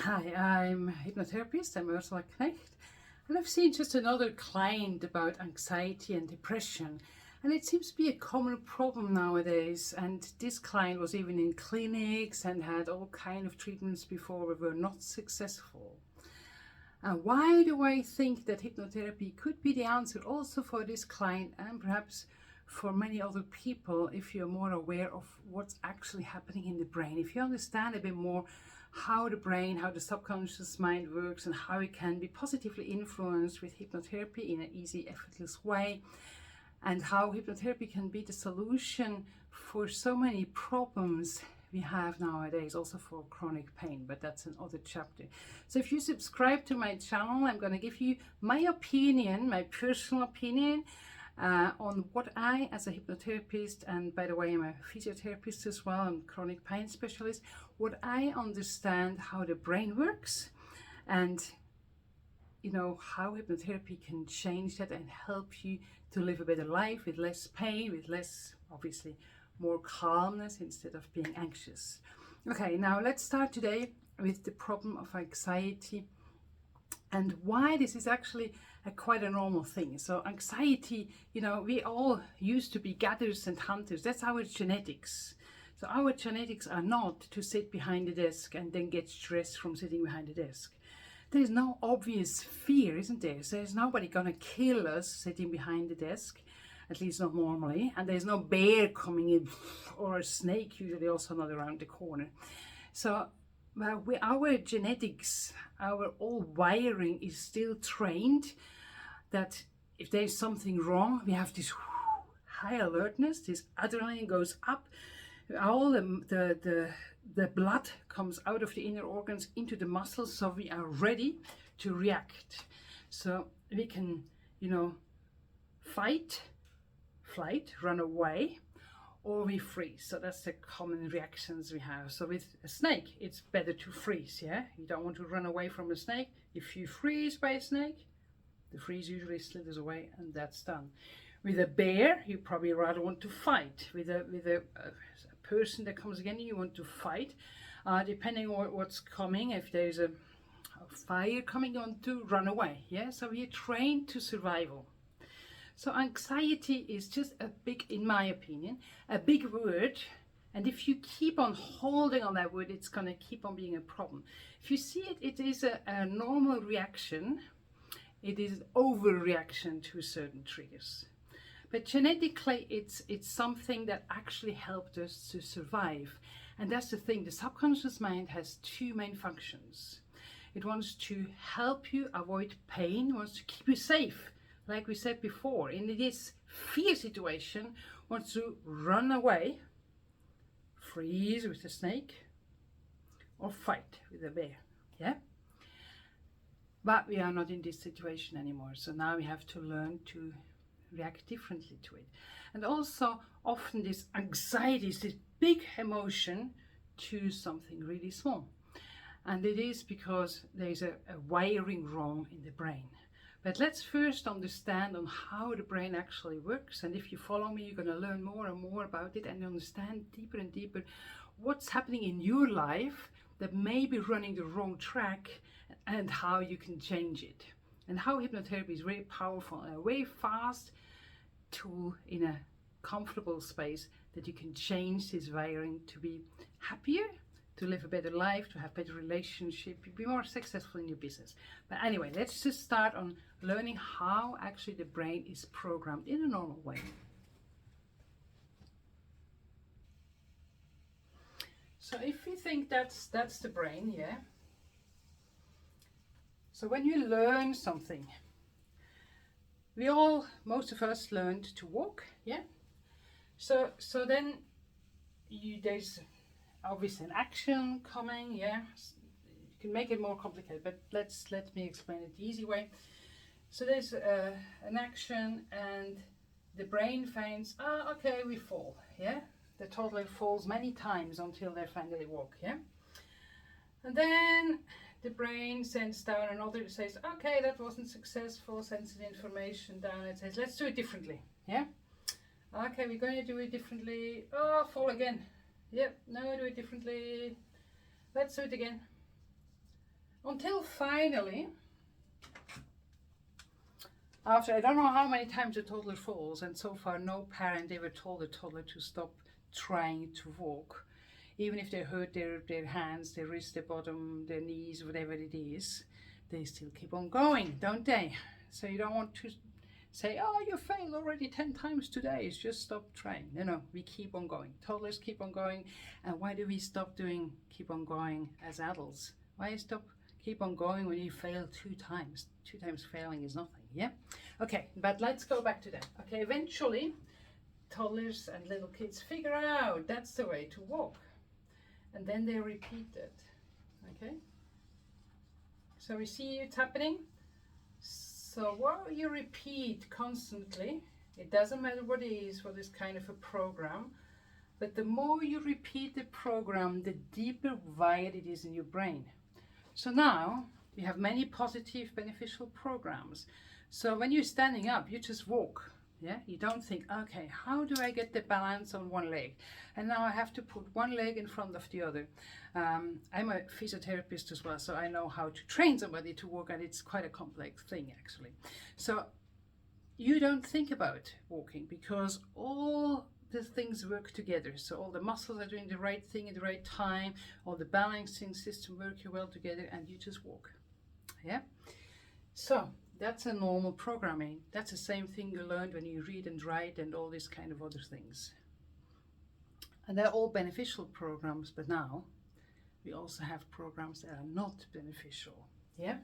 Hi, I'm a hypnotherapist, I'm Ursula Knecht, and I've seen just another client about anxiety and depression, and it seems to be a common problem nowadays. And this client was even in clinics and had all kind of treatments before but were not successful. And why do I think that hypnotherapy could be the answer also for this client and perhaps for many other people if you're more aware of what's actually happening in the brain, if you understand a bit more how the brain, how the subconscious mind works, and how it can be positively influenced with hypnotherapy in an easy, effortless way, and how hypnotherapy can be the solution for so many problems we have nowadays, also for chronic pain, but that's another chapter. So if you subscribe to my channel, I'm going to give you my opinion, my personal opinion, on what I, as a hypnotherapist, and by the way, I'm a physiotherapist as well, I'm a chronic pain specialist, what I understand how the brain works, and how hypnotherapy can change that and help you to live a better life with less pain, with less, obviously, more calmness instead of being anxious. Okay, now let's start today with the problem of anxiety and why this is actually quite a normal thing. So anxiety, we all used to be gatherers and hunters. That's our genetics. So our genetics are not to sit behind the desk and then get stressed from sitting behind the desk. There's no obvious fear, isn't there? So there's nobody gonna kill us sitting behind the desk, at least not normally. And there's no bear coming in or a snake, usually also not around the corner. So our genetics, our old wiring is still trained that if there's something wrong, we have this high alertness, this adrenaline goes up, all the blood comes out of the inner organs into the muscles, so we are ready to react. So we can, fight, flight, run away, or we freeze. So that's the common reactions we have. So with a snake, it's better to freeze, yeah? You don't want to run away from a snake. If you freeze by a snake, the freeze usually slithers away and that's done. With a bear, you probably rather want to fight. With a person that comes again, you want to fight. Depending on what's coming, if there's a fire coming, you want to run away, yeah? So we are trained to survival. So anxiety is just a big, in my opinion, a big word. And if you keep on holding on that word, it's going to keep on being a problem. If you see it, it is a normal reaction. It is an overreaction to certain triggers. But genetically, it's something that actually helped us to survive. And that's the thing. The subconscious mind has two main functions. It wants to help you avoid pain, wants to keep you safe. Like we said before, in this fear situation, wants to run away, freeze with a snake, or fight with a bear, yeah? But we are not in this situation anymore, so now we have to learn to react differently to it. And also, often this anxiety is this big emotion to something really small. And it is because there's a wiring wrong in the brain. But let's first understand on how the brain actually works. And if you follow me, you're going to learn more and more about it and understand deeper and deeper what's happening in your life that may be running the wrong track and how you can change it. And how hypnotherapy is very powerful and a very fast tool in a comfortable space that you can change this wiring to be happier, to live a better life, to have better relationship, be more successful in your business. But anyway, let's just start on learning how actually the brain is programmed in a normal way. So if you think that's the brain, yeah? So when you learn something, most of us learned to walk, yeah? So then there's obviously an action coming, yeah? You can make it more complicated, but let me explain it the easy way. So there's an action and the brain finds, okay, we fall, yeah? The toddler falls many times until they finally walk, yeah? And then the brain sends down another, says, okay, that wasn't successful, sends the information down and says, let's do it differently, yeah? Okay, we're going to do it differently. Oh, fall again. Yep, no, do it differently. Let's do it again. Until finally, after I don't know how many times a toddler falls, and so far no parent ever told a toddler to stop trying to walk, even if they hurt their hands, their wrists, their bottom, their knees, whatever it is, they still keep on going, don't they? So you don't want to say, oh, you failed already 10 times today, it's just stop trying. No, we keep on going. Toddlers keep on going. And why do we stop keep on going as adults? Why keep on going when you fail 2 times? 2 times failing is nothing, yeah? Okay, but let's go back to that. Okay, eventually, toddlers and little kids figure out that's the way to walk. And then they repeat it, okay? So we see it's happening. So while you repeat constantly, it doesn't matter what it is, what is kind of a program, but the more you repeat the program, the deeper wired it is in your brain. So now you have many positive, beneficial programs. So when you're standing up, you just walk. Yeah, you don't think, okay, how do I get the balance on one leg? And now I have to put one leg in front of the other. I'm a physiotherapist as well, so I know how to train somebody to walk, and it's quite a complex thing actually. So you don't think about walking because all the things work together. So all the muscles are doing the right thing at the right time, all the balancing system working well together, and you just walk. Yeah. So that's a normal programming. That's the same thing you learned when you read and write and all these kind of other things. And they're all beneficial programs, but now we also have programs that are not beneficial. Yeah.